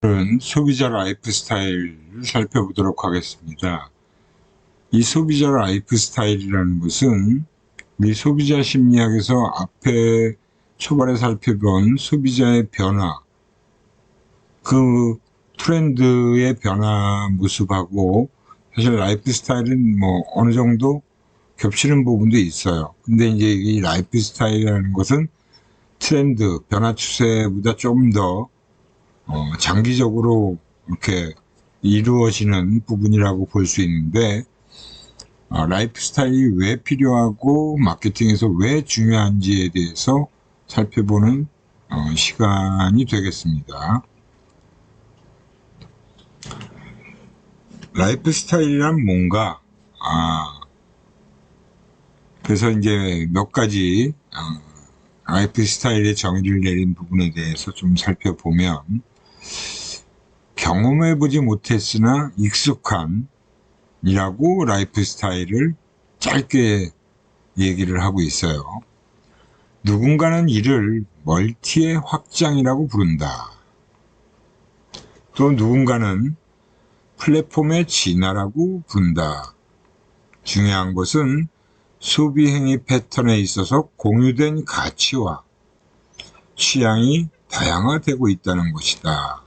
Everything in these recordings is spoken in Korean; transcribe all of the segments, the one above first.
오늘은 소비자 라이프 스타일을 살펴보도록 하겠습니다. 이 소비자 라이프 스타일이라는 것은 우리 소비자 심리학에서 앞에 초반에 살펴본 소비자의 변화, 그 트렌드의 변화 모습하고 사실 라이프 스타일은 뭐 어느 정도 겹치는 부분도 있어요. 근데 이제 이 라이프 스타일이라는 것은 트렌드, 변화 추세보다 좀 더 장기적으로 이렇게 이루어지는 부분이라고 볼 수 있는데, 라이프 스타일이 왜 필요하고 마케팅에서 왜 중요한지에 대해서 살펴보는 시간이 되겠습니다. 라이프 스타일이란 뭔가? 그래서 이제 몇 가지 라이프 스타일의 정의를 내린 부분에 대해서 좀 살펴보면, 경험해보지 못했으나 익숙한 이라고 라이프 스타일을 짧게 얘기를 하고 있어요. 누군가는 이를 멀티의 확장이라고 부른다. 또 누군가는 플랫폼의 진화라고 부른다. 중요한 것은 소비 행위 패턴에 있어서 공유된 가치와 취향이 다양화되고 있다는 것이다.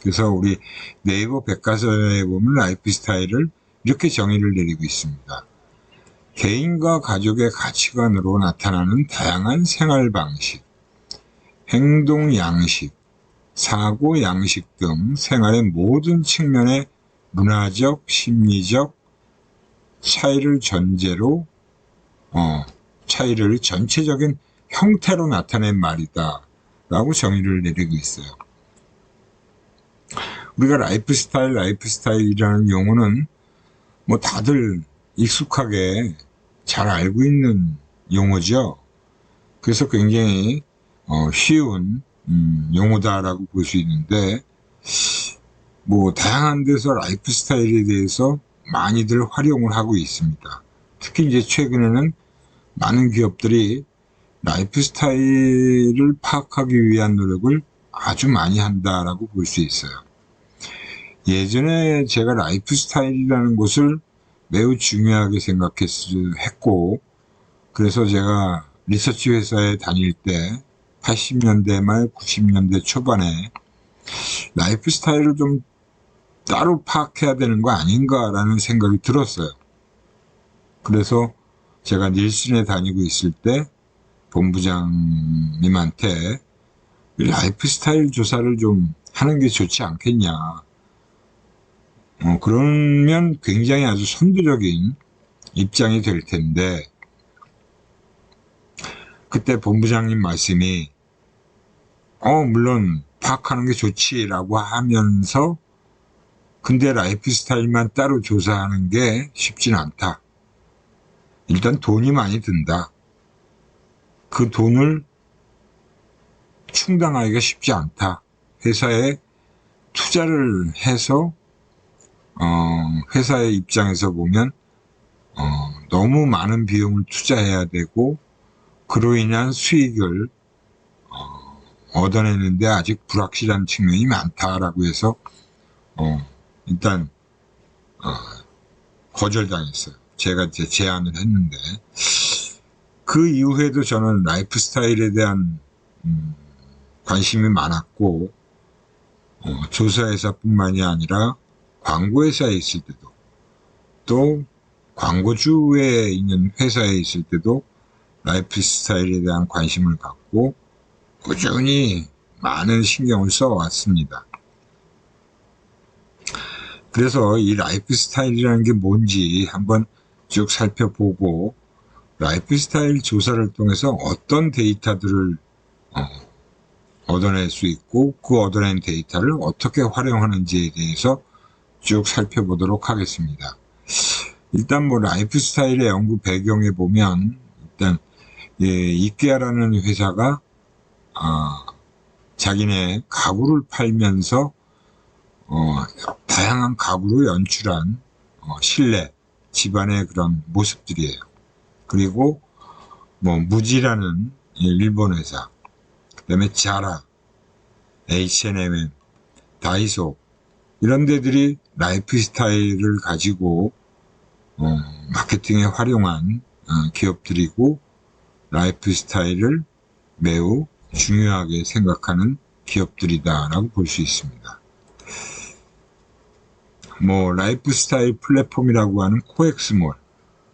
그래서 우리 네이버 백과사전에 보면 라이프 스타일을 이렇게 정의를 내리고 있습니다. 개인과 가족의 가치관으로 나타나는 다양한 생활 방식, 행동 양식, 사고 양식 등 생활의 모든 측면의 문화적, 심리적 차이를 전제로 차이를 전체적인 형태로 나타낸 말이다 라고 정의를 내리고 있어요. 우리가 라이프 스타일이라는 용어는 뭐 다들 익숙하게 잘 알고 있는 용어죠. 그래서 굉장히 쉬운 용어다라고 볼 수 있는데, 뭐 다양한 데서 라이프 스타일에 대해서 많이들 활용을 하고 있습니다. 특히 이제 최근에는 많은 기업들이 라이프 스타일을 파악하기 위한 노력을 아주 많이 한다라고 볼 수 있어요. 예전에 제가 라이프 스타일이라는 것을 매우 중요하게 생각했고, 그래서 제가 리서치 회사에 다닐 때 80년대 말 90년대 초반에 라이프 스타일을 좀 따로 파악해야 되는 거 아닌가라는 생각이 들었어요. 그래서 제가 닐슨에 다니고 있을 때 본부장님한테 라이프 스타일 조사를 좀 하는 게 좋지 않겠냐. 그러면 굉장히 아주 선두적인 입장이 될 텐데, 그때 본부장님 말씀이 물론 파악하는 게 좋지라고 하면서, 근데 라이프 스타일만 따로 조사하는 게 쉽진 않다. 일단 돈이 많이 든다. 그 돈을 충당하기가 쉽지 않다. 회사에 투자를 해서 회사의 입장에서 보면 너무 많은 비용을 투자해야 되고, 그로 인한 수익을 얻어내는데 아직 불확실한 측면이 많다라고 해서 일단 거절당했어요. 제가 이제 제안을 했는데, 그 이후에도 저는 라이프 스타일에 대한 관심이 많았고, 조사회사뿐만이 아니라 광고회사에 있을 때도, 또 광고주에 있는 회사에 있을 때도 라이프 스타일에 대한 관심을 갖고 꾸준히 많은 신경을 써왔습니다. 그래서 이 라이프 스타일이라는 게 뭔지 한번 쭉 살펴보고, 라이프 스타일 조사를 통해서 어떤 데이터들을 얻어낼 수 있고, 그 얻어낸 데이터를 어떻게 활용하는지에 대해서 쭉 살펴보도록 하겠습니다. 일단 뭐 라이프 스타일의 연구 배경에 보면, 일단 이케아라는 회사가 자기네 가구를 팔면서 다양한 가구로 연출한 실내 집안의 그런 모습들이에요. 그리고 뭐 무지라는 일본 회사, 그 다음에 자라, H&M, 다이소 이런 데들이 라이프 스타일을 가지고 마케팅에 활용한 기업들이고 라이프 스타일을 매우 중요하게 생각하는 기업들이다라고 볼 수 있습니다. 뭐 라이프 스타일 플랫폼이라고 하는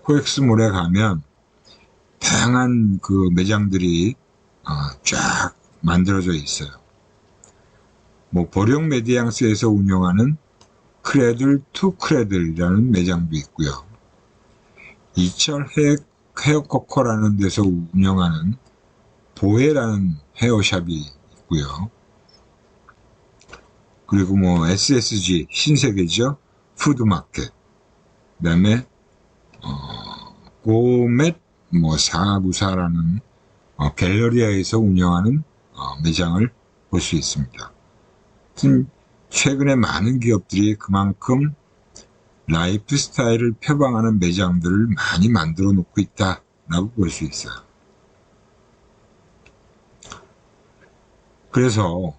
코엑스몰에 가면 다양한 그 매장들이 쫙 만들어져 있어요. 뭐 보령 메디앙스에서 운영하는 크레들 투 크레들이라는 매장도 있고요. 이철 헤어커커라는 데서 운영하는 보헤라는 헤어샵이 있고요. 그리고 뭐 SSG 신세계죠. 푸드마켓. 그다음에 고멧 뭐 사구사라는 갤러리아에서 운영하는 매장을 볼 수 있습니다. 최근에 많은 기업들이 그만큼 라이프 스타일을 표방하는 매장들을 많이 만들어 놓고 있다라고 볼 수 있어요. 그래서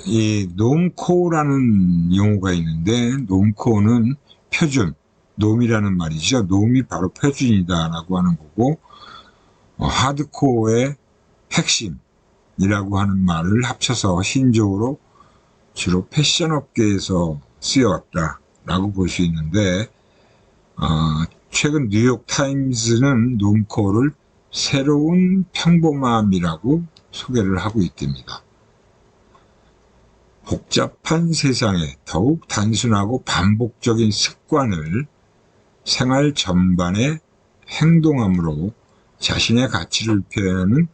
이 놈코어라는 용어가 있는데 놈코어는 표준, 놈이라는 말이죠. 놈이 바로 표준이다라고 하는 거고 하드코어의 핵심이라고 하는 말을 합쳐서 신조어로 주로 패션 업계에서 쓰여왔다라고 볼 수 있는데 최근 뉴욕 타임즈는 놈코어를 새로운 평범함이라고 소개를 하고 있답니다. 복잡한 세상에 더욱 단순하고 반복적인 습관을 생활 전반에 행동함으로 자신의 가치를 표현하는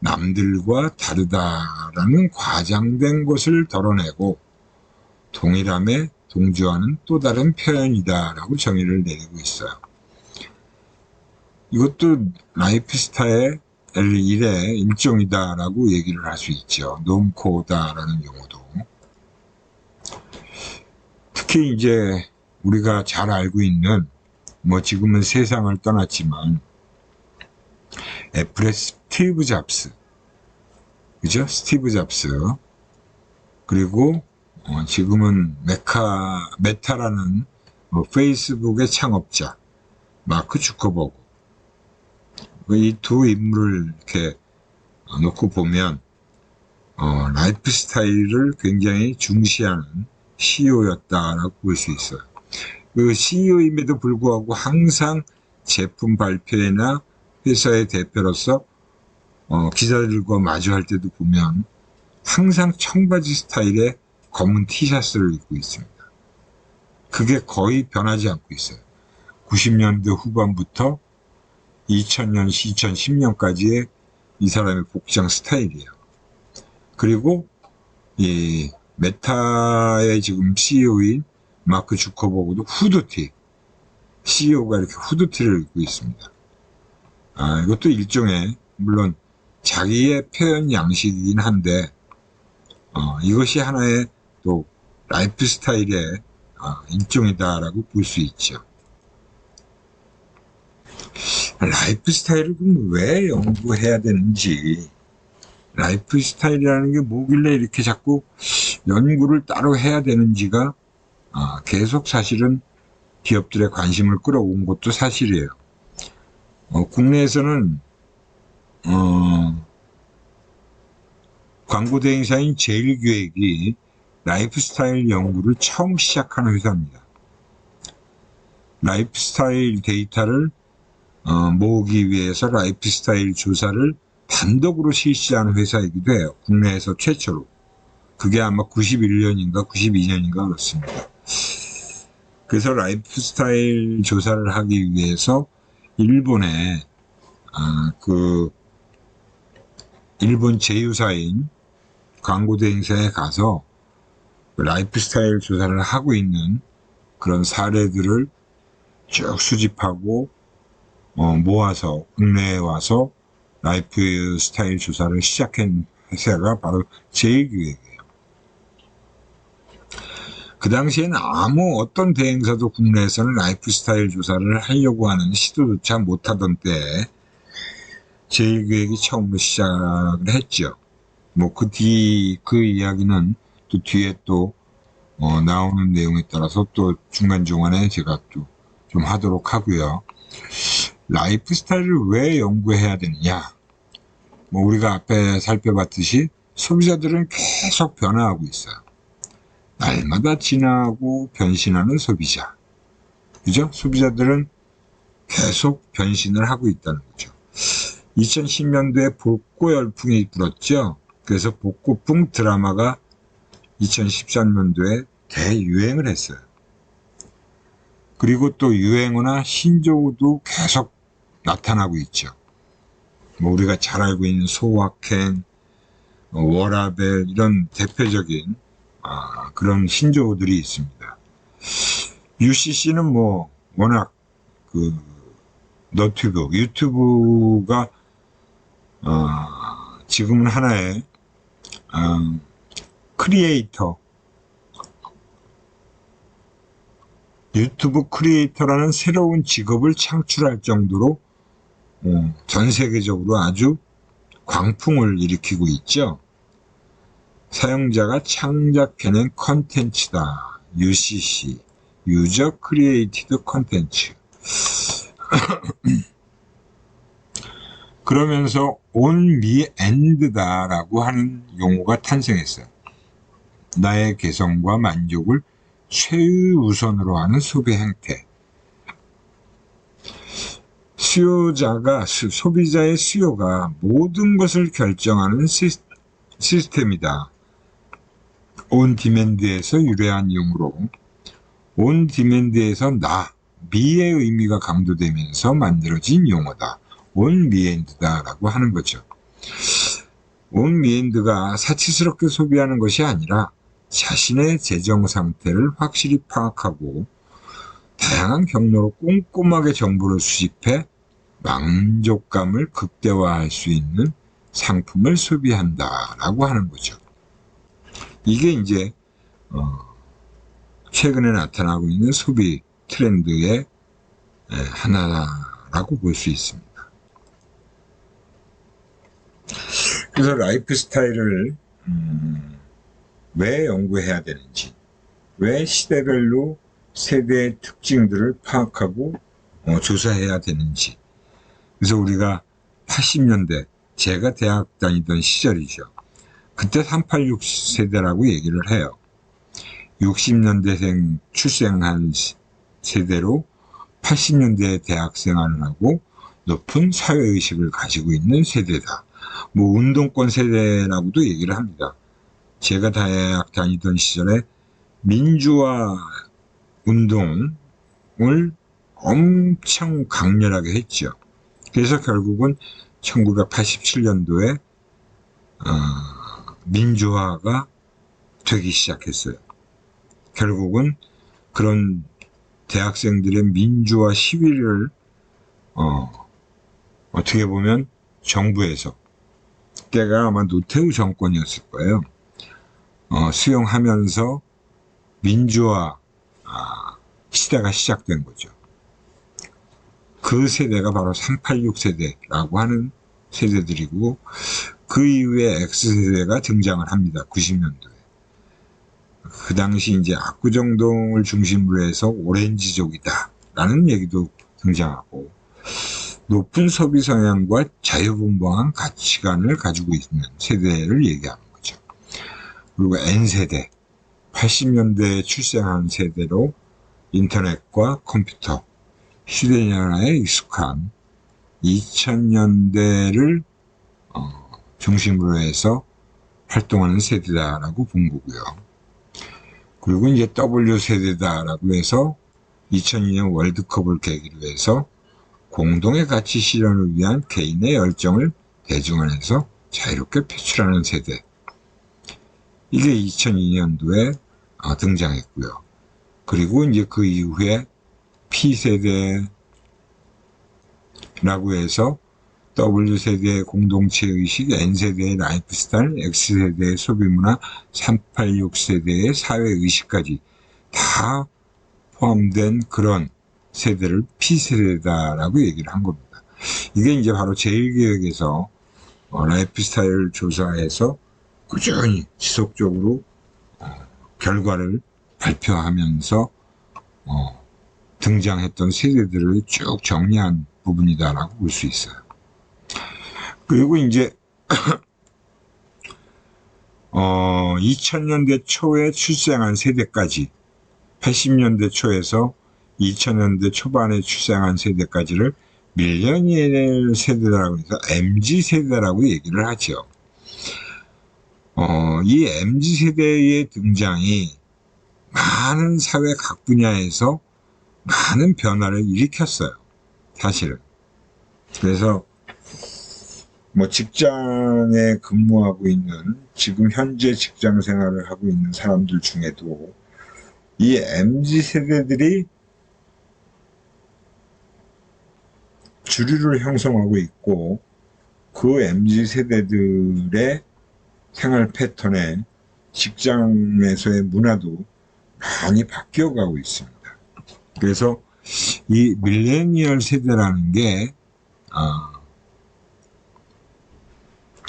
남들과 다르다라는 과장된 것을 덜어내고 동일함에 동조하는 또 다른 표현이다라고 정의를 내리고 있어요. 이것도 라이프 스타일의 일의 일종이다라고 얘기를 할 수 있죠. 놈코어다라는 용어도. 특히 이제 우리가 잘 알고 있는 뭐 지금은 세상을 떠났지만 애플의 스티브 잡스, 그죠? 스티브 잡스. 그리고 지금은 메타라는 페이스북의 창업자 마크 주커버그. 이 두 인물을 이렇게 놓고 보면 라이프 스타일을 굉장히 중시하는 CEO였다라고 볼 수 있어요. 그 CEO임에도 불구하고 항상 제품 발표회나 회사의 대표로서 기자들과 마주할 때도 보면 항상 청바지 스타일의 검은 티셔츠를 입고 있습니다. 그게 거의 변하지 않고 있어요. 90년대 후반부터 2000년, 2010년까지의 이 사람의 복장 스타일이에요. 그리고 이 메타의 지금 CEO인 마크 주커버그도 후드티, CEO가 이렇게 후드티를 입고 있습니다. 이것도 일종의 물론 자기의 표현 양식이긴 한데 이것이 하나의 또 라이프 스타일의 일종이다라고 볼 수 있죠. 라이프 스타일을 그럼 왜 연구해야 되는지, 라이프 스타일이라는 게 뭐길래 이렇게 자꾸 연구를 따로 해야 되는지가 계속 사실은 기업들의 관심을 끌어온 것도 사실이에요. 국내에서는 광고 대행사인 제일기획이 라이프 스타일 연구를 처음 시작한 회사입니다. 라이프 스타일 데이터를 모으기 위해서 라이프 스타일 조사를 단독으로 실시한 회사이기도 해요. 국내에서 최초로. 그게 아마 91년인가 92년인가 그렇습니다. 그래서 라이프 스타일 조사를 하기 위해서 일본에 일본 제휴사인 광고 대행사에 가서 라이프 스타일 조사를 하고 있는 그런 사례들을 쭉 수집하고 모아서 국내에 와서 라이프 스타일 조사를 시작한 회사가 바로 제일기획이에요. 그 당시에는 아무 어떤 대행사도 국내에서는 라이프 스타일 조사를 하려고 하는 시도조차 못하던 때에 제일기획이 처음으로 시작을 했죠. 뭐 그 이야기는 또 뒤에 또 나오는 내용에 따라서 또 중간중간에 제가 또 좀 하도록 하고요. 라이프 스타일을 왜 연구해야 되느냐? 뭐 우리가 앞에 살펴봤듯이 소비자들은 계속 변화하고 있어요. 날마다 진화하고 변신하는 소비자. 그죠? 소비자들은 계속 변신을 하고 있다는 거죠. 2010년도에 복고 열풍이 불었죠. 그래서 복고풍 드라마가 2013년도에 대유행을 했어요. 그리고 또 유행어나 신조어도 계속 나타나고 있죠. 뭐 우리가 잘 알고 있는 소확행, 워라벨 이런 대표적인 그런 신조어들이 있습니다. UCC는 뭐 워낙 그 너튜브, 유튜브가 지금은 하나의 크리에이터, 유튜브 크리에이터라는 새로운 직업을 창출할 정도로 전 세계적으로 아주 광풍을 일으키고 있죠. 사용자가 창작해낸 컨텐츠다. UCC, 유저 크리에이티드 컨텐츠. 그러면서 온리엔드다라고 하는 용어가 탄생했어요. 나의 개성과 만족을 최우선으로 하는 소비 행태. 소비자의 수요가 모든 것을 결정하는 시스템이다. 온 디맨드에서 유래한 용어로 온 디맨드에서 미의 의미가 강조되면서 만들어진 용어다. 온 미엔드다라고 하는 거죠. 온 미엔드가 사치스럽게 소비하는 것이 아니라 자신의 재정 상태를 확실히 파악하고 다양한 경로로 꼼꼼하게 정보를 수집해 만족감을 극대화할 수 있는 상품을 소비한다라고 하는 거죠. 이게 이제 최근에 나타나고 있는 소비 트렌드의 하나라고 볼 수 있습니다. 그래서 라이프 스타일을 왜 연구해야 되는지, 왜 시대별로 세대의 특징들을 파악하고 조사해야 되는지. 그래서 우리가 80년대, 제가 대학 다니던 시절이죠. 그때 386 세대라고 얘기를 해요. 60년대생 출생한 세대로 80년대 대학 생활을 하고 높은 사회의식을 가지고 있는 세대다. 뭐 운동권 세대라고도 얘기를 합니다. 제가 대학 다니던 시절에 민주화 운동을 엄청 강렬하게 했죠. 그래서 결국은 1987년도에 민주화가 되기 시작했어요. 결국은 그런 대학생들의 민주화 시위를 어떻게 보면 정부에서, 그때가 아마 노태우 정권이었을 거예요. 수용하면서 민주화 시대가 시작된 거죠. 그 세대가 바로 386 세대라고 하는 세대들이고, 그 이후에 X세대가 등장을 합니다. 90년도에. 그 당시 이제 압구정동을 중심으로 해서 오렌지족이다 라는 얘기도 등장하고, 높은 소비 성향과 자유분방한 가치관을 가지고 있는 세대를 얘기하는 거죠. 그리고 N세대, 80년대에 출생한 세대로 인터넷과 컴퓨터, 휴대전화에 익숙한 2000년대를 중심으로 해서 활동하는 세대다라고 본 거고요. 그리고 이제 W세대다라고 해서 2002년 월드컵을 계기로 해서 공동의 가치 실현을 위한 개인의 열정을 대중 안에서 자유롭게 표출하는 세대. 이게 2002년도에 등장했고요. 그리고 이제 그 이후에 P세대라고 해서 W세대의 공동체의식, N세대의 라이프 스타일, X세대의 소비문화, 386세대의 사회의식까지 다 포함된 그런 세대를 P세대다라고 얘기를 한 겁니다. 이게 이제 바로 제1기획에서 라이프 스타일을 조사해서 꾸준히 지속적으로 결과를 발표하면서 등장했던 세대들을 쭉 정리한 부분이다라고 볼 수 있어요. 그리고 이제 2000년대 초에 출생한 세대까지, 80년대 초에서 2000년대 초반에 출생한 세대까지를 밀레니얼 세대라고 해서 MZ 세대라고 얘기를 하죠. 이 MZ 세대의 등장이 많은 사회 각 분야에서 많은 변화를 일으켰어요. 사실은. 그래서 뭐 직장에 근무하고 있는, 지금 현재 직장 생활을 하고 있는 사람들 중에도 이 MZ 세대들이 주류를 형성하고 있고, 그 MZ 세대들의 생활 패턴에 직장에서의 문화도 많이 바뀌어가고 있습니다. 그래서 이 밀레니얼 세대라는 게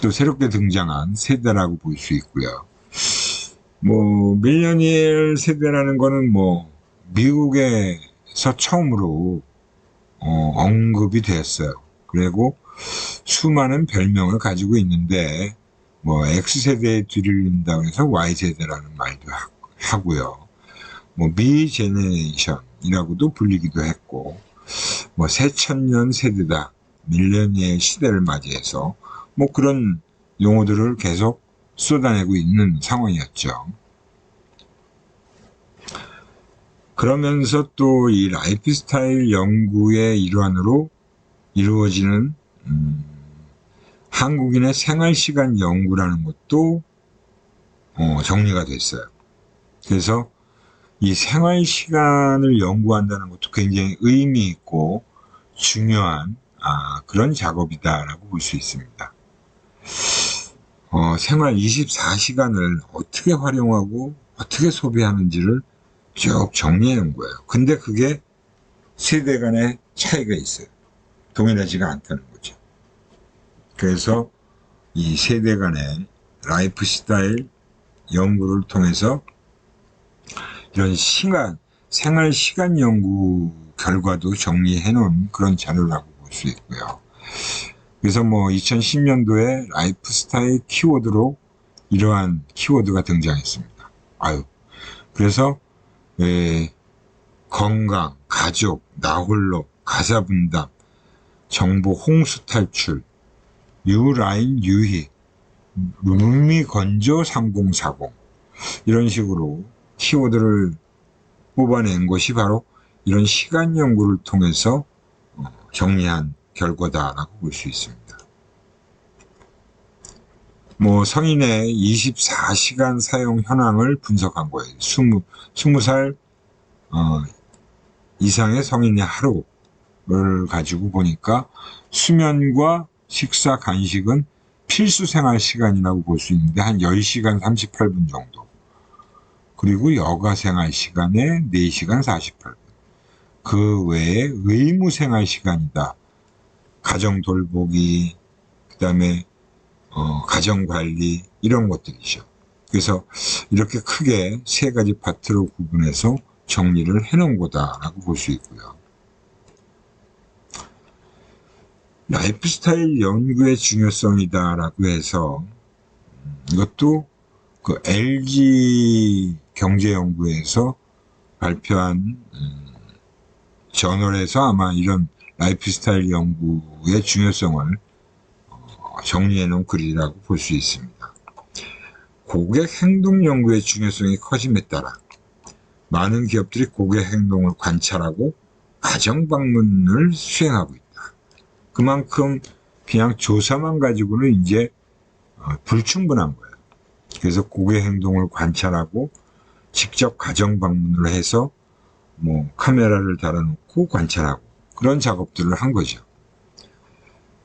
또 새롭게 등장한 세대라고 볼 수 있고요. 뭐 밀레니얼 세대라는 거는 뭐 미국에서 처음으로 언급이 됐어요. 그리고 수많은 별명을 가지고 있는데, 뭐 X세대에 뒤를린다고 해서 Y세대라는 말도 하고요. 뭐 미제네레이션이라고도 불리기도 했고, 뭐 새천년 세대다, 밀레니얼 시대를 맞이해서 뭐 그런 용어들을 계속 쏟아내고 있는 상황이었죠. 그러면서 또 이 라이프 스타일 연구의 일환으로 이루어지는 한국인의 생활시간 연구라는 것도 정리가 됐어요. 그래서 이 생활시간을 연구한다는 것도 굉장히 의미 있고 중요한 그런 작업이다라고 볼 수 있습니다. 생활 24시간을 어떻게 활용하고 어떻게 소비하는지를 쭉 정리해 놓은 거예요. 근데 그게 세대 간의 차이가 있어요. 동일하지가 않다는 거죠. 그래서 이 세대 간의 라이프 스타일 연구를 통해서 이런 생활 시간 연구 결과도 정리해 놓은 그런 자료라고 볼 수 있고요. 그래서 뭐 2010년도에 라이프 스타일 키워드로 이러한 키워드가 등장했습니다. 그래서 건강, 가족, 나홀로, 가사 분담, 정보 홍수 탈출, 유라인 유희, 루미 건조 3040, 이런 식으로 키워드를 뽑아낸 것이 바로 이런 시간 연구를 통해서 정리한 결과다라고 볼 수 있습니다. 뭐 성인의 24시간 사용 현황을 분석한 거예요. 20살 이상의 성인의 하루를 가지고 보니까 수면과 식사, 간식은 필수 생활 시간이라고 볼 수 있는데 한 10시간 38분 정도. 그리고 여가 생활 시간에 4시간 48분. 그 외에 의무 생활 시간이다. 가정 돌보기, 그 다음에 가정 관리, 이런 것들이죠. 그래서 이렇게 크게 세 가지 파트로 구분해서 정리를 해놓은 거다라고 볼 수 있고요. 라이프 스타일 연구의 중요성이다라고 해서 이것도 그 LG 경제연구에서 발표한 저널에서 아마 이런 라이프 스타일 연구의 중요성을 정리해 놓은 글이라고 볼 수 있습니다. 고객 행동 연구의 중요성이 커짐에 따라 많은 기업들이 고객 행동을 관찰하고 가정 방문을 수행하고 있다. 그만큼 그냥 조사만 가지고는 이제 불충분한 거예요. 그래서 고객 행동을 관찰하고 직접 가정 방문을 해서 뭐 카메라를 달아놓고 관찰하고 그런 작업들을 한 거죠.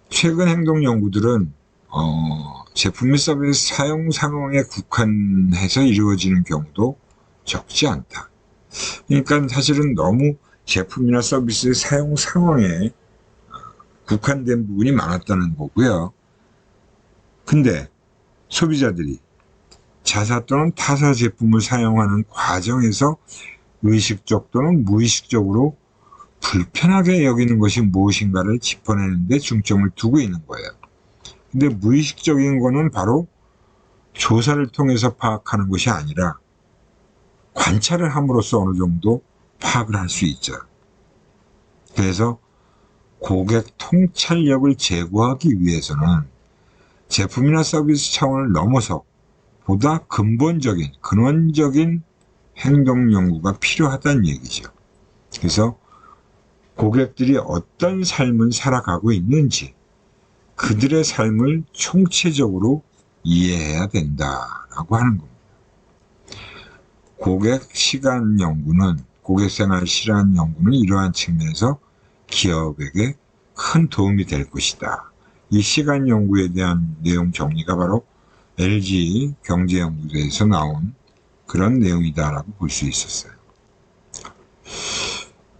최근 행동 연구들은 제품 및 서비스 사용 상황에 국한해서 이루어지는 경우도 적지 않다. 그러니까 사실은 너무 제품이나 서비스의 사용 상황에 국한된 부분이 많았다는 거고요. 근데 소비자들이 자사 또는 타사 제품을 사용하는 과정에서 의식적 또는 무의식적으로 불편하게 여기는 것이 무엇인가를 짚어내는 데 중점을 두고 있는 거예요. 근데 무의식적인 거는 바로 조사를 통해서 파악하는 것이 아니라 관찰을 함으로써 어느 정도 파악을 할 수 있죠. 그래서 고객 통찰력을 제고하기 위해서는 제품이나 서비스 차원을 넘어서 보다 근본적인, 근원적인 행동 연구가 필요하다는 얘기죠. 그래서 고객들이 어떤 삶을 살아가고 있는지 그들의 삶을 총체적으로 이해해야 된다라고 하는 겁니다. 고객 시간 연구는, 고객 생활 실현 연구는 이러한 측면에서 기업에게 큰 도움이 될 것이다. 이 시간 연구에 대한 내용 정리가 바로 LG 경제연구소에서 나온 그런 내용이다라고 볼 수 있었어요.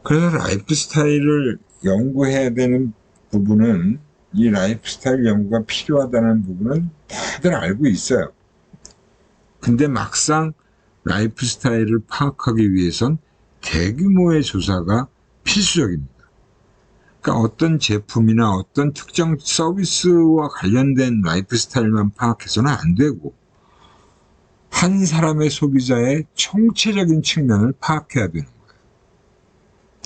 그래서 라이프 스타일을 연구해야 되는 부분은, 이 라이프 스타일 연구가 필요하다는 부분은 다들 알고 있어요. 근데 막상 라이프 스타일을 파악하기 위해선 대규모의 조사가 필수적입니다. 그러니까 어떤 제품이나 어떤 특정 서비스와 관련된 라이프 스타일만 파악해서는 안 되고, 한 사람의 소비자의 총체적인 측면을 파악해야 되는 거예요.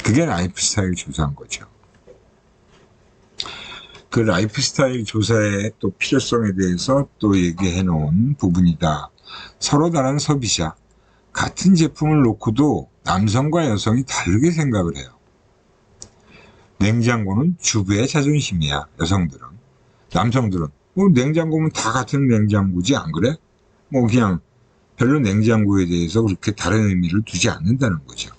그게 라이프 스타일 조사인 거죠. 그 라이프 스타일 조사의 또 필요성에 대해서 또 얘기해 놓은 부분이다. 서로 다른 소비자, 같은 제품을 놓고도 남성과 여성이 다르게 생각을 해요. 냉장고는 주부의 자존심이야, 여성들은. 남성들은 냉장고면 다 같은 냉장고지 안 그래? 그냥 별로 냉장고에 대해서 그렇게 다른 의미를 두지 않는다는 거죠.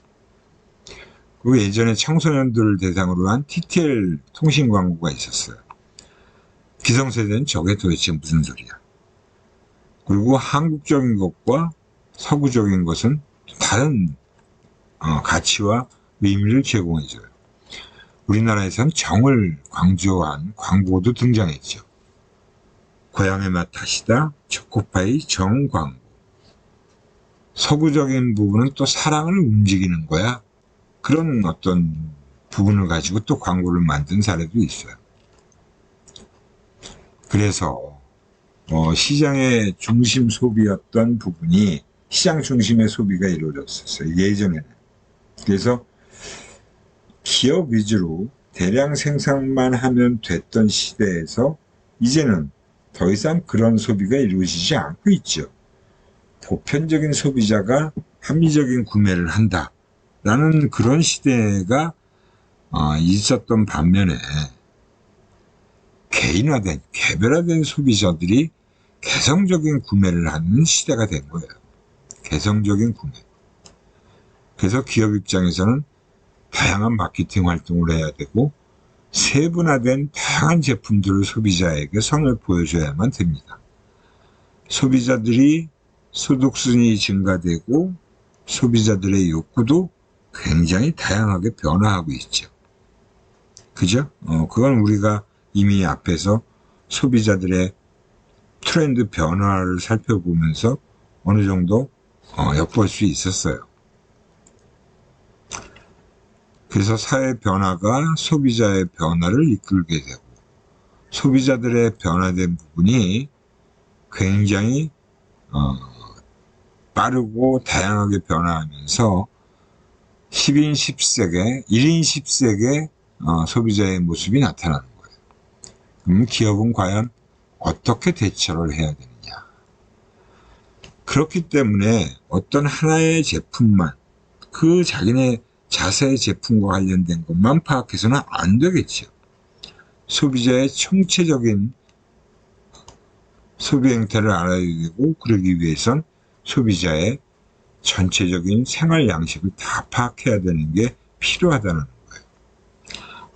그리고 예전에 청소년들을 대상으로 한 TTL 통신 광고가 있었어요. 기성세대는 저게 도대체 무슨 소리야. 그리고 한국적인 것과 서구적인 것은 다른 가치와 의미를 제공해줘요. 우리나라에선 정을 강조한 광고도 등장했죠. 고향의 맛 다시다, 초코파이 정 광고. 서구적인 부분은 또 사랑을 움직이는 거야. 그런 어떤 부분을 가지고 또 광고를 만든 사례도 있어요. 그래서 시장의 중심 소비였던 부분이 시장 중심의 소비가 이루어졌었어요, 예전에는. 그래서 기업 위주로 대량 생산만 하면 됐던 시대에서 이제는 더 이상 그런 소비가 이루어지지 않고 있죠. 보편적인 소비자가 합리적인 구매를 한다라는 그런 시대가 있었던 반면에 개인화된, 개별화된 소비자들이 개성적인 구매를 하는 시대가 된 거예요. 개성적인 구매. 그래서 기업 입장에서는 다양한 마케팅 활동을 해야 되고 세분화된 다양한 제품들을 소비자에게 선을 보여줘야만 됩니다. 소비자들이 소득순이 증가되고 소비자들의 욕구도 굉장히 다양하게 변화하고 있죠. 그죠? 그건 우리가 이미 앞에서 소비자들의 트렌드 변화를 살펴보면서 어느 정도 엿볼 수 있었어요. 그래서 사회 변화가 소비자의 변화를 이끌게 되고 소비자들의 변화된 부분이 굉장히 빠르고 다양하게 변화하면서 10인 10세계, 1인 10세계 소비자의 모습이 나타나는 거예요. 그럼 기업은 과연 어떻게 대처를 해야 되느냐. 그렇기 때문에 어떤 하나의 제품만, 그 자기네 자사의 제품과 관련된 것만 파악해서는 안 되겠죠. 소비자의 총체적인 소비 행태를 알아야 되고, 그러기 위해선 소비자의 전체적인 생활 양식을 다 파악해야 되는 게 필요하다는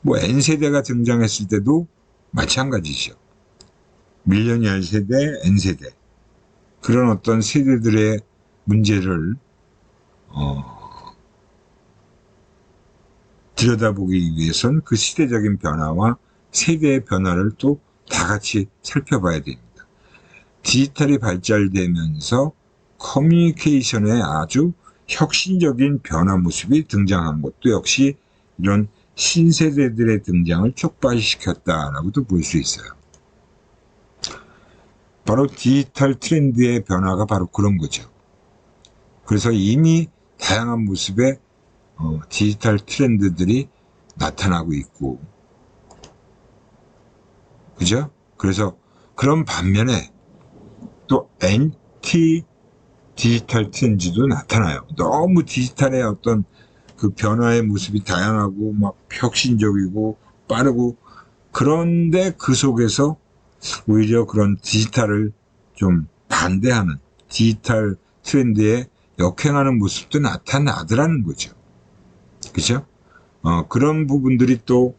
거예요. N세대가 등장했을 때도 마찬가지죠. 밀레니얼 세대, N세대. 그런 어떤 세대들의 문제를 들여다보기 위해선 그 시대적인 변화와 세대의 변화를 또 다 같이 살펴봐야 됩니다. 디지털이 발달되면서 커뮤니케이션에 아주 혁신적인 변화 모습이 등장한 것도 역시 이런 신세대들의 등장을 촉발시켰다라고도 볼 수 있어요. 바로 디지털 트렌드의 변화가 바로 그런 거죠. 그래서 이미 다양한 모습의 디지털 트렌드들이 나타나고 있고, 그죠? 그래서 그런 반면에 또 엔티 디지털 트렌드도 나타나요. 너무 디지털의 어떤 그 변화의 모습이 다양하고 막 혁신적이고 빠르고, 그런데 그 속에서 오히려 그런 디지털을 좀 반대하는 디지털 트렌드에 역행하는 모습도 나타나더라는 거죠. 그죠? 그런 부분들이 또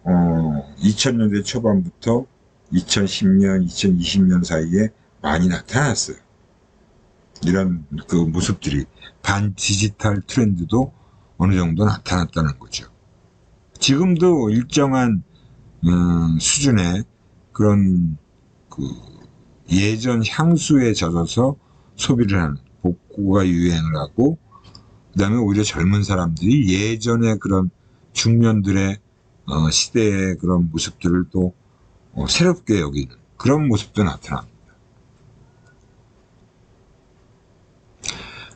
2000년대 초반부터 2010년, 2020년 사이에 많이 나타났어요. 이런 그 모습들이 반 디지털 트렌드도 어느 정도 나타났다는 거죠. 지금도 일정한 수준의 그런 그 예전 향수에 젖어서 소비를 하는 복고가 유행을 하고, 그 다음에 오히려 젊은 사람들이 예전의 그런 중년들의 시대의 그런 모습들을 또 새롭게 여기는 그런 모습도 나타납니다.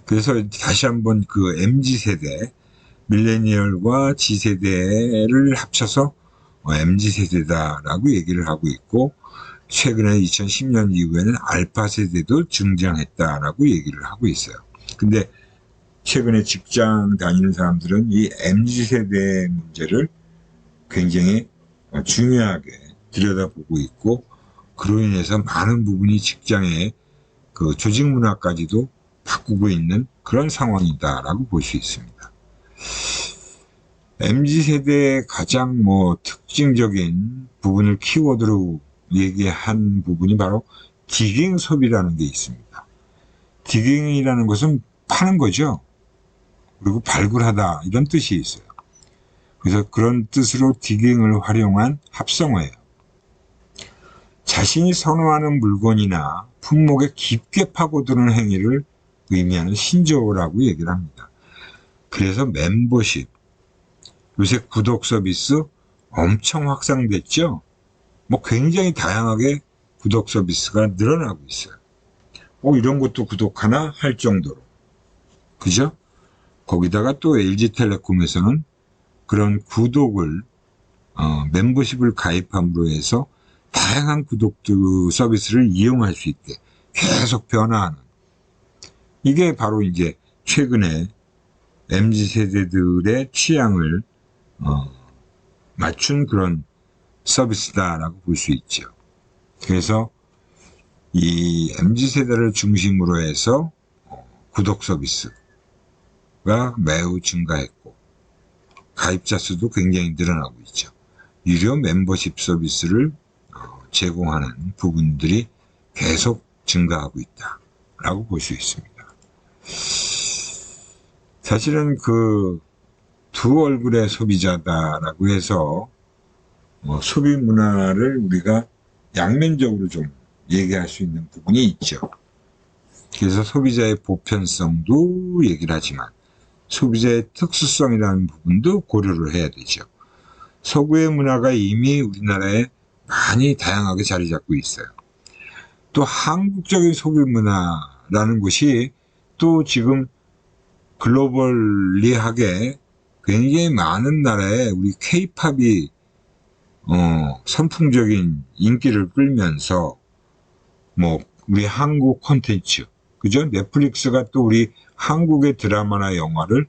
그래서 다시 한번 그 MZ세대, 밀레니얼과 G세대를 합쳐서 MZ세대다라고 얘기를 하고 있고, 최근에 2010년 이후에는 알파 세대도 등장했다라고 얘기를 하고 있어요. 근데 최근에 직장 다니는 사람들은 이 MZ세대의 문제를 굉장히 중요하게 들여다보고 있고, 그로 인해서 많은 부분이 직장의 그 조직 문화까지도 바꾸고 있는 그런 상황이다라고 볼 수 있습니다. MZ세대의 가장 특징적인 부분을 키워드로 얘기한 부분이 바로 디깅 소비라는 게 있습니다. 디깅이라는 것은 파는 거죠. 그리고 발굴하다 이런 뜻이 있어요. 그래서 그런 뜻으로 디깅을 활용한 합성어예요. 자신이 선호하는 물건이나 품목에 깊게 파고드는 행위를 의미하는 신조어라고 얘기를 합니다. 그래서 멤버십, 요새 구독 서비스 엄청 확산됐죠. 굉장히 다양하게 구독 서비스가 늘어나고 있어요. 이런 것도 구독하나 할 정도로. 그죠? 거기다가 또 LG텔레콤에서는 그런 구독을, 멤버십을 가입함으로 해서 다양한 구독 서비스를 이용할 수 있게 계속 변화하는. 이게 바로 이제 최근에 MZ세대들의 취향을, 맞춘 그런 서비스다라고 볼 수 있죠. 그래서 이 MZ세대를 중심으로 해서 구독 서비스가 매우 증가했고, 가입자 수도 굉장히 늘어나고 있죠. 유료 멤버십 서비스를 제공하는 부분들이 계속 증가하고 있다라고 볼 수 있습니다. 사실은 그 두 얼굴의 소비자다라고 해서 소비 문화를 우리가 양면적으로 좀 얘기할 수 있는 부분이 있죠. 그래서 소비자의 보편성도 얘기를 하지만 소비자의 특수성이라는 부분도 고려를 해야 되죠. 서구의 문화가 이미 우리나라에 많이 다양하게 자리 잡고 있어요. 또 한국적인 소비 문화라는 것이 또 지금 글로벌리하게 굉장히 많은 나라에 우리 K-팝이 선풍적인 인기를 끌면서 우리 한국 콘텐츠, 그죠? 넷플릭스가 또 우리 한국의 드라마나 영화를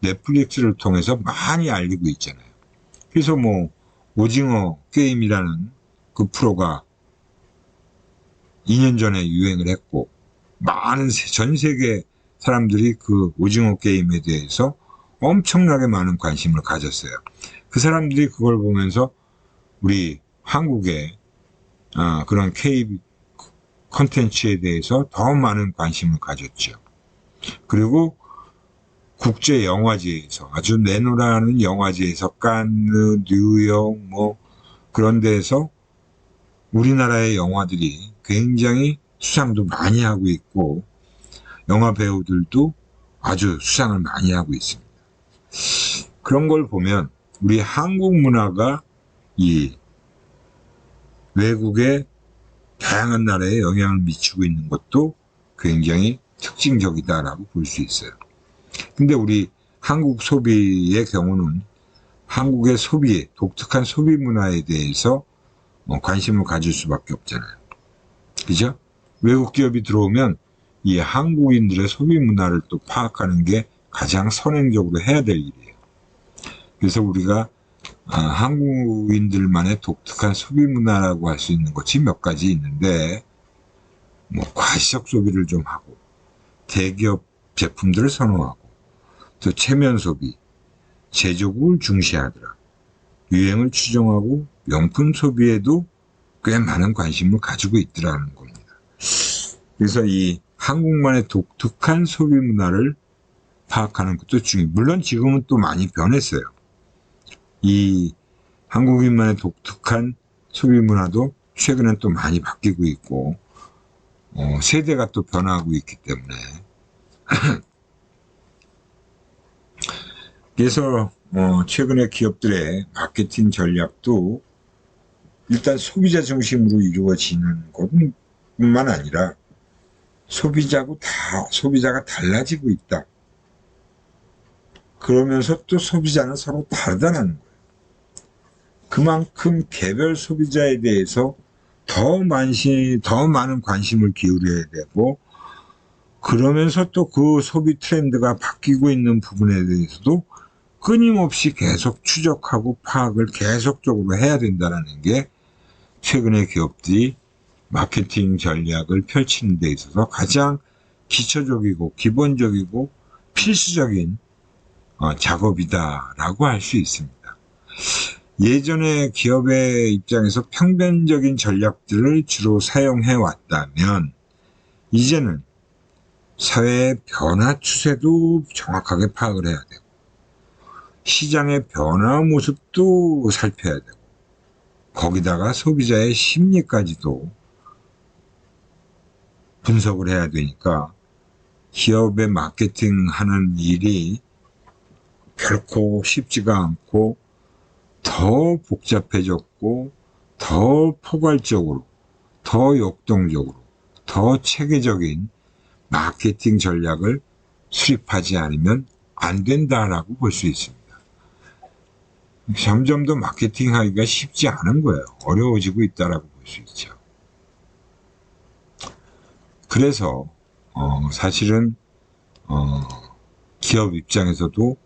넷플릭스를 통해서 많이 알리고 있잖아요. 그래서 오징어 게임이라는 그 프로가 2년 전에 유행을 했고, 많은 전 세계 사람들이 그 오징어 게임에 대해서 엄청나게 많은 관심을 가졌어요. 그 사람들이 그걸 보면서 우리 한국의 그런 K 콘텐츠에 대해서 더 많은 관심을 가졌죠. 그리고 국제 영화제에서, 아주 내노라는 영화제에서 칸느, 뉴욕 그런 데에서 우리나라의 영화들이 굉장히 수상도 많이 하고 있고, 영화 배우들도 아주 수상을 많이 하고 있습니다. 그런 걸 보면 우리 한국 문화가 이 외국의 다양한 나라에 영향을 미치고 있는 것도 굉장히 특징적이다라고 볼 수 있어요. 근데 우리 한국 소비의 경우는 한국의 소비, 독특한 소비 문화에 대해서 관심을 가질 수밖에 없잖아요. 그죠? 외국 기업이 들어오면 이 한국인들의 소비 문화를 또 파악하는 게 가장 선행적으로 해야 될 일이에요. 그래서 우리가 한국인들만의 독특한 소비 문화라고 할 수 있는 것이 몇 가지 있는데, 뭐 과시적 소비를 좀 하고, 대기업 제품들을 선호하고, 또 체면 소비, 제조국을 중시하더라. 유행을 추종하고 명품 소비에도 꽤 많은 관심을 가지고 있더라는 겁니다. 그래서 이 한국만의 독특한 소비 문화를 파악하는 것도 중요해요. 물론 지금은 또 많이 변했어요. 이 한국인만의 독특한 소비 문화도 최근엔 또 많이 바뀌고 있고, 세대가 또 변화하고 있기 때문에. 그래서 최근에 기업들의 마케팅 전략도 일단 소비자 중심으로 이루어지는 것뿐만 아니라 소비자가 달라지고 있다. 그러면서 또 소비자는 서로 다르다는 거예요. 그만큼 개별 소비자에 대해서 더 많은 관심을 기울여야 되고, 그러면서 또 그 소비 트렌드가 바뀌고 있는 부분에 대해서도 끊임없이 계속 추적하고 파악을 계속적으로 해야 된다는 게 최근에 기업들이 마케팅 전략을 펼치는 데 있어서 가장 기초적이고 기본적이고 필수적인 작업이다라고 할 수 있습니다. 예전에 기업의 입장에서 평변적인 전략들을 주로 사용해 왔다면, 이제는 사회의 변화 추세도 정확하게 파악을 해야 되고, 시장의 변화 모습도 살펴야 되고, 거기다가 소비자의 심리까지도 분석을 해야 되니까 기업의 마케팅 하는 일이 결코 쉽지가 않고 더 복잡해졌고, 더 포괄적으로, 더 역동적으로, 더 체계적인 마케팅 전략을 수립하지 않으면 안 된다라고 볼 수 있습니다. 점점 더 마케팅 하기가 쉽지 않은 거예요. 어려워지고 있다라고 볼 수 있죠. 그래서 사실은 기업 입장에서도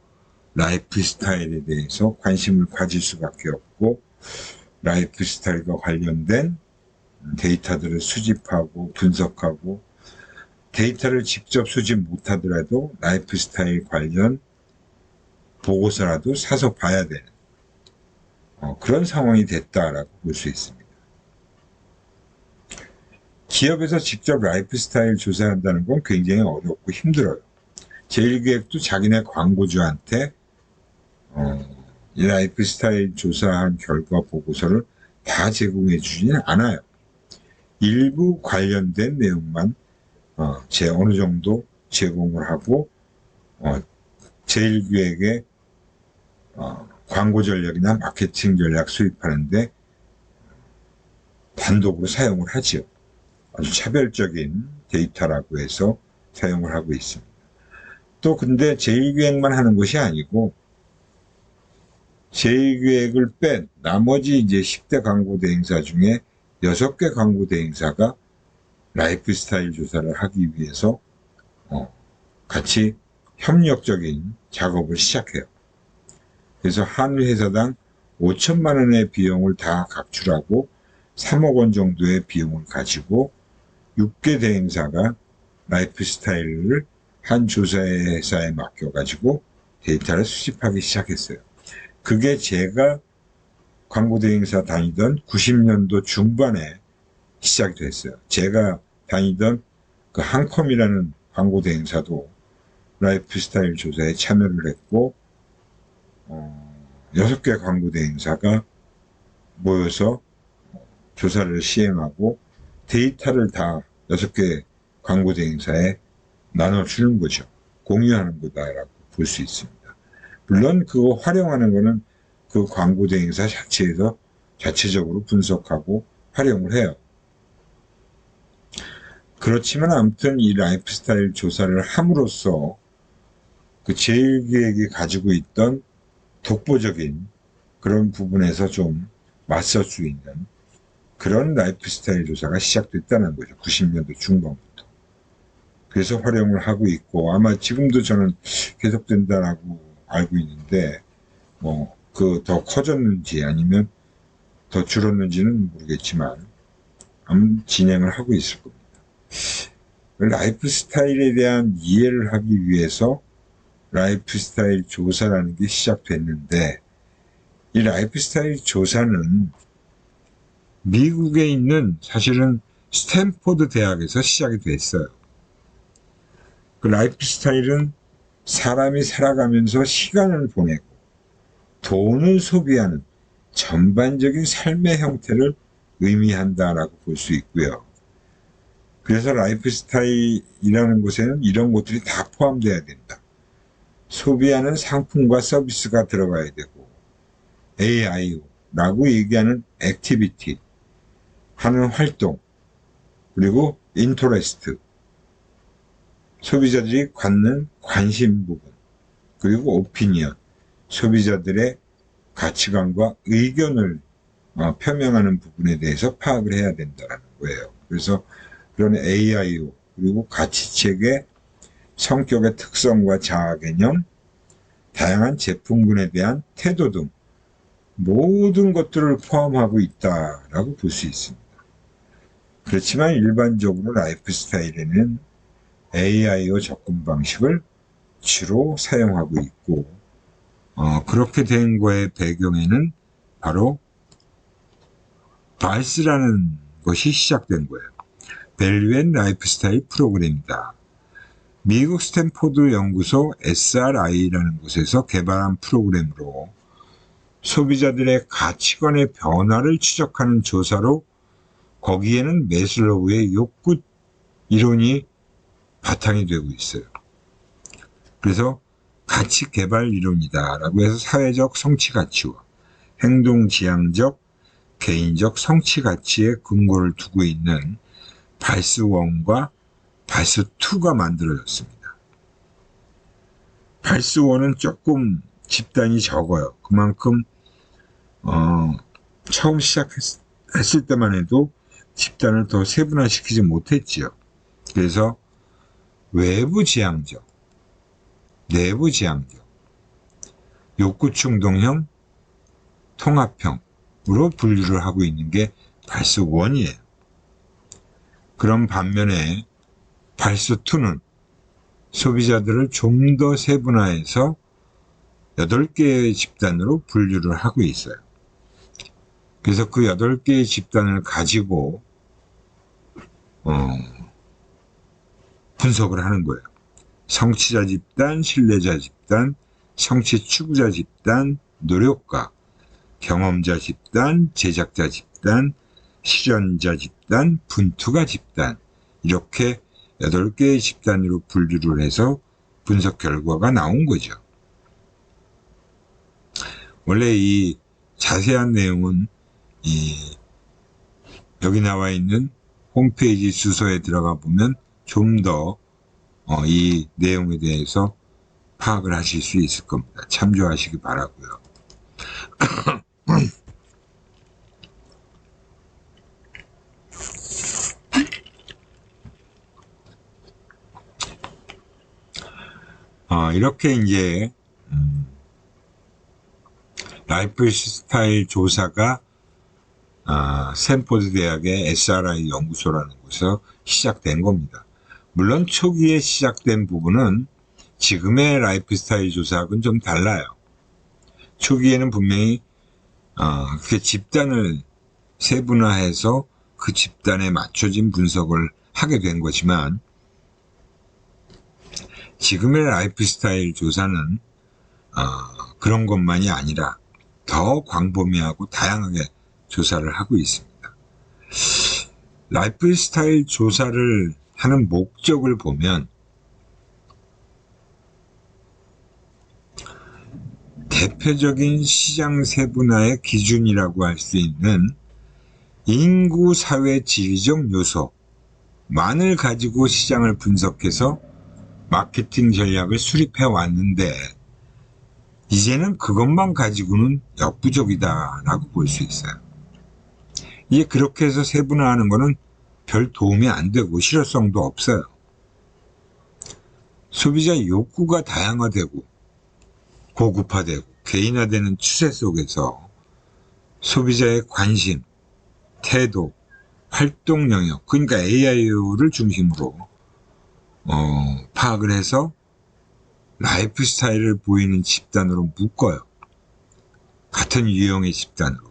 라이프 스타일에 대해서 관심을 가질 수밖에 없고, 라이프 스타일과 관련된 데이터들을 수집하고 분석하고, 데이터를 직접 수집 못하더라도 라이프 스타일 관련 보고서라도 사서 봐야 되는 그런 상황이 됐다라고 볼 수 있습니다. 기업에서 직접 라이프 스타일 조사한다는 건 굉장히 어렵고 힘들어요. 제1기획도 자기네 광고주한테 이 라이프 스타일 조사한 결과 보고서를 다 제공해 주지는 않아요. 일부 관련된 내용만 어느 정도 제공을 하고, 제1기획의 광고 전략이나 마케팅 전략 수립하는데 단독으로 사용을 하죠. 아주 차별적인 데이터라고 해서 사용을 하고 있습니다. 또 근데 제1기획만 하는 것이 아니고, 제1기획을 뺀 나머지 이제 10대 광고 대행사 중에 6개 광고 대행사가 라이프 스타일 조사를 하기 위해서 같이 협력적인 작업을 시작해요. 그래서 한 회사당 5천만 원의 비용을 다 각출하고 3억 원 정도의 비용을 가지고 6개 대행사가 라이프 스타일을 한 조사회사에 맡겨가지고 데이터를 수집하기 시작했어요. 그게 제가 광고 대행사 다니던 90년도 중반에 시작이 됐어요. 제가 다니던 그 한컴이라는 광고 대행사도 라이프 스타일 조사에 참여를 했고, 6개 광고 대행사가 모여서 조사를 시행하고 데이터를 다 6개 광고 대행사에 나눠주는 거죠. 공유하는 거다라고 볼 수 있습니다. 물론 그거 활용하는 거는 그 광고 대행사 자체에서 자체적으로 분석하고 활용을 해요. 그렇지만 아무튼 이 라이프스타일 조사를 함으로써 그 제1기획이 가지고 있던 독보적인 그런 부분에서 좀 맞설 수 있는 그런 라이프스타일 조사가 시작됐다는 거죠. 90년대 중반부터. 그래서 활용을 하고 있고, 아마 지금도 저는 계속된다라고 알고 있는데, 뭐, 더 커졌는지 아니면 더 줄었는지는 모르겠지만, 아무튼 진행을 하고 있을 겁니다. 라이프 스타일에 대한 이해를 하기 위해서 라이프 스타일 조사라는 게 시작됐는데, 이 라이프 스타일 조사는 미국에 있는 사실은 스탠포드 대학에서 시작이 됐어요. 그 라이프 스타일은 사람이 살아가면서 시간을 보내고 돈을 소비하는 전반적인 삶의 형태를 의미한다라고 볼 수 있고요. 그래서 라이프 스타일이라는 곳에는 이런 것들이 다 포함되어야 된다. 소비하는 상품과 서비스가 들어가야 되고, AI라고 얘기하는 액티비티, 하는 활동, 그리고 인터레스트, 소비자들이 갖는 관심 부분, 그리고 오피니언, 소비자들의 가치관과 의견을 표명하는 부분에 대해서 파악을 해야 된다는 거예요. 그래서 그런 AIO, 그리고 가치체계, 성격의 특성과 자아개념, 다양한 제품군에 대한 태도 등 모든 것들을 포함하고 있다라고 볼 수 있습니다. 그렇지만 일반적으로 라이프 스타일에는 AIO 접근 방식을 주로 사용하고 있고, 그렇게 된 거의 배경에는 바로 발스라는 것이 시작된 거예요. 밸류 앤 라이프 스타일 프로그램이다. 미국 스탠포드 연구소 SRI라는 곳에서 개발한 프로그램으로 소비자들의 가치관의 변화를 추적하는 조사로 거기에는 매슬로우의 욕구 이론이 바탕이 되고 있어요. 그래서 가치 개발 이론이다라고 해서 사회적 성취 가치와 행동 지향적 개인적 성취 가치에 근거를 두고 있는 발스1과 발스2가 만들어졌습니다. 발스1은 조금 집단이 적어요. 그만큼 처음 시작했을 때만 해도 집단을 더 세분화시키지 못했지요. 그래서 외부 지향적, 내부 지향적, 욕구 충동형, 통합형으로 분류를 하고 있는 게 발스1이에요. 그런 반면에 발스2는 소비자들을 좀 더 세분화해서 8개의 집단으로 분류를 하고 있어요. 그래서 그 8개의 집단을 가지고 분석을 하는 거예요. 성취자 집단, 신뢰자 집단, 성취 추구자 집단, 노력가, 경험자 집단, 제작자 집단, 실현자 집단, 분투가 집단, 이렇게 8개의 집단으로 분류를 해서 분석 결과가 나온 거죠. 원래 이 자세한 내용은 여기 나와 있는 홈페이지 주소에 들어가 보면 좀 더 이 내용에 대해서 파악을 하실 수 있을 겁니다. 참조하시기 바라고요. 이렇게 이제 라이프 스타일 조사가 스탠포드 대학의 SRI 연구소라는 곳에서 시작된 겁니다. 물론 초기에 시작된 부분은 지금의 라이프 스타일 조사하고는 좀 달라요. 초기에는 분명히 그 집단을 세분화해서 그 집단에 맞춰진 분석을 하게 된 거지만, 지금의 라이프 스타일 조사는 그런 것만이 아니라 더 광범위하고 다양하게 조사를 하고 있습니다. 라이프 스타일 조사를 하는 목적을 보면 대표적인 시장 세분화의 기준이라고 할 수 있는 인구 사회 지리적 요소만을 가지고 시장을 분석해서 마케팅 전략을 수립해 왔는데 이제는 그것만 가지고는 역부족이다라고 볼 수 있어요. 이제 그렇게 해서 세분화하는 거는 별 도움이 안 되고 실효성도 없어요. 소비자 욕구가 다양화되고 고급화되고 개인화되는 추세 속에서 소비자의 관심, 태도, 활동 영역, 그러니까 AI를 중심으로 파악을 해서 라이프 스타일을 보이는 집단으로 묶어요. 같은 유형의 집단으로,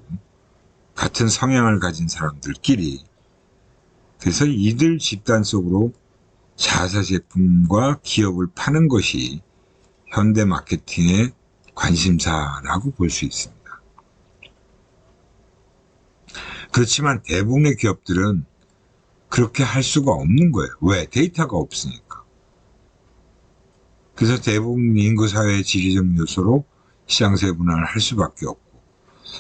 같은 성향을 가진 사람들끼리. 그래서 이들 집단 속으로 자사 제품과 기업을 파는 것이 현대 마케팅의 관심사라고 볼 수 있습니다. 그렇지만 대부분의 기업들은 그렇게 할 수가 없는 거예요. 왜? 데이터가 없으니까. 그래서 대부분 인구사회 지리적 요소로 시장 세분화를 할 수밖에 없고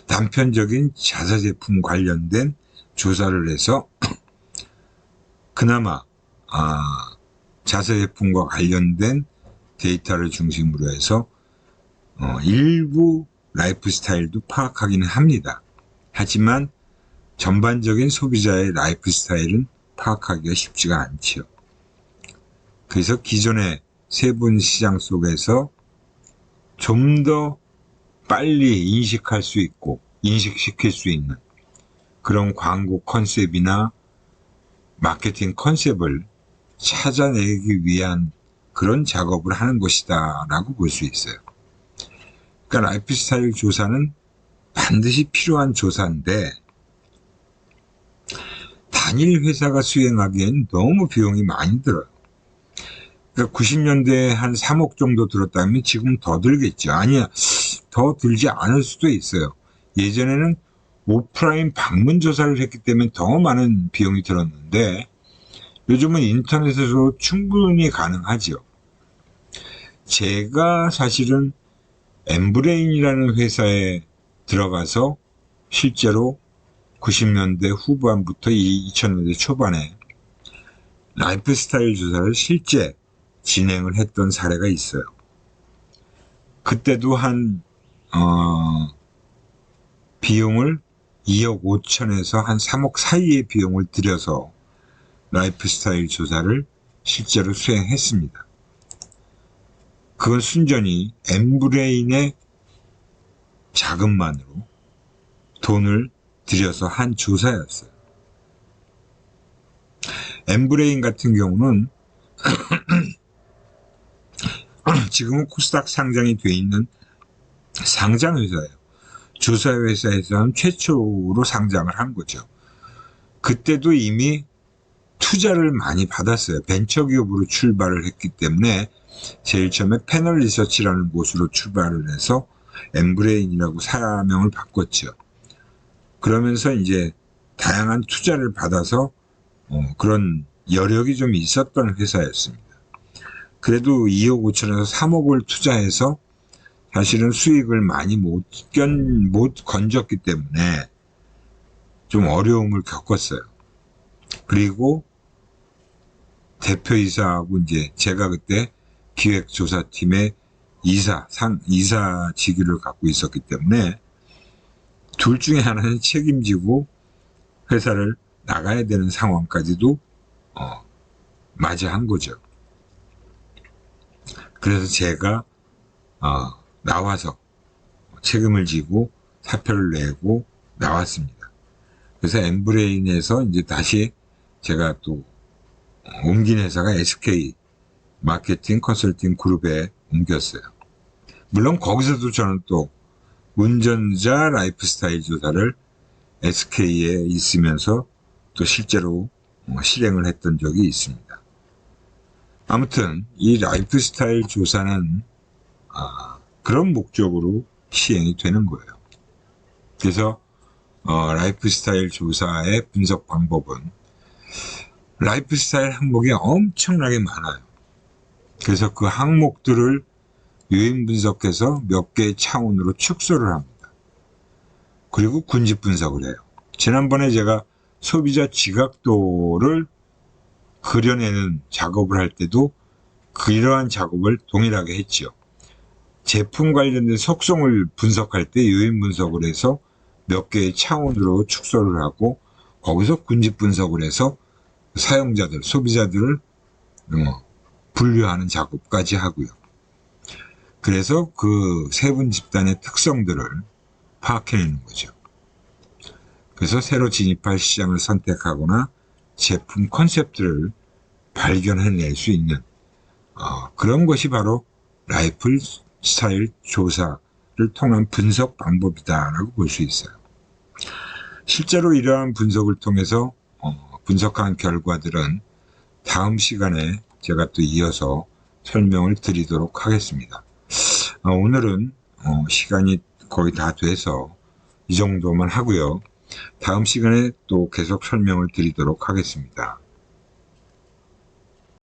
단편적인 자사 제품 관련된 조사를 해서 그나마 자사 제품과 관련된 데이터를 중심으로 해서 일부 라이프 스타일도 파악하기는 합니다. 하지만 전반적인 소비자의 라이프 스타일은 파악하기가 쉽지가 않지요. 그래서 기존의 세분 시장 속에서 좀 더 빨리 인식할 수 있고 인식시킬 수 있는 그런 광고 컨셉이나 마케팅 컨셉을 찾아내기 위한 그런 작업을 하는 것이다 라고 볼 수 있어요. 그러니까 라이프 스타일 조사는 반드시 필요한 조사인데 단일 회사가 수행하기엔 너무 비용이 많이 들어요. 그러니까 90년대에 한 3억 정도 들었다면 지금 더 들겠죠. 아니야, 더 들지 않을 수도 있어요. 예전에는 오프라인 방문 조사를 했기 때문에 더 많은 비용이 들었는데 요즘은 인터넷에서 충분히 가능하죠. 제가 사실은 엠브레인이라는 회사에 들어가서 실제로 90년대 후반부터 2000년대 초반에 라이프 스타일 조사를 실제 진행을 했던 사례가 있어요. 그때도 한 비용을 2억 5천에서 한 3억 사이의 비용을 들여서 라이프 스타일 조사를 실제로 수행했습니다. 그건 순전히 엠브레인의 자금만으로 돈을 들여서 한 조사였어요. 엠브레인 같은 경우는 지금은 코스닥 상장이 돼 있는 상장회사예요. 조사회사에서는 최초로 상장을 한 거죠. 그때도 이미 투자를 많이 받았어요. 벤처기업으로 출발을 했기 때문에 제일 처음에 패널 리서치라는 곳으로 출발을 해서 엠브레인이라고 사명을 바꿨죠. 그러면서 이제 다양한 투자를 받아서 그런 여력이 좀 있었던 회사였습니다. 그래도 2억 5천에서 3억을 투자해서 사실은 수익을 많이 못 건졌기 때문에 좀 어려움을 겪었어요. 그리고 대표이사하고 이제 제가 그때 기획조사팀의 이사 직위를 갖고 있었기 때문에 둘 중에 하나는 책임지고 회사를 나가야 되는 상황까지도 맞이한 거죠. 그래서 제가 나와서 책임을 지고 사표를 내고 나왔습니다. 그래서 엠브레인에서 이제 다시 제가 또 옮긴 회사가 SK 마케팅 컨설팅 그룹에 옮겼어요. 물론 거기서도 저는 또 운전자 라이프 스타일 조사를 SK에 있으면서 또 실제로 실행을 했던 적이 있습니다. 아무튼 이 라이프 스타일 조사는 그런 목적으로 시행이 되는 거예요. 그래서 라이프 스타일 조사의 분석 방법은 라이프 스타일 항목이 엄청나게 많아요. 그래서 그 항목들을 요인 분석해서 몇 개의 차원으로 축소를 합니다. 그리고 군집 분석을 해요. 지난번에 제가 소비자 지각도를 그려내는 작업을 할 때도 이러한 작업을 동일하게 했지요. 제품 관련된 속성을 분석할 때 요인 분석을 해서 몇 개의 차원으로 축소를 하고 거기서 군집 분석을 해서 사용자들, 소비자들을 분류하는 작업까지 하고요. 그래서 그 세분 집단의 특성들을 파악해내는 거죠. 그래서 새로 진입할 시장을 선택하거나 제품 컨셉들을 발견해낼 수 있는 그런 것이 바로 라이프 스타일 조사를 통한 분석 방법이다라고 볼 수 있어요. 실제로 이러한 분석을 통해서 분석한 결과들은 다음 시간에 제가 또 이어서 설명을 드리도록 하겠습니다. 오늘은 시간이 거의 다 돼서 이 정도만 하고요. 다음 시간에 또 계속 설명을 드리도록 하겠습니다.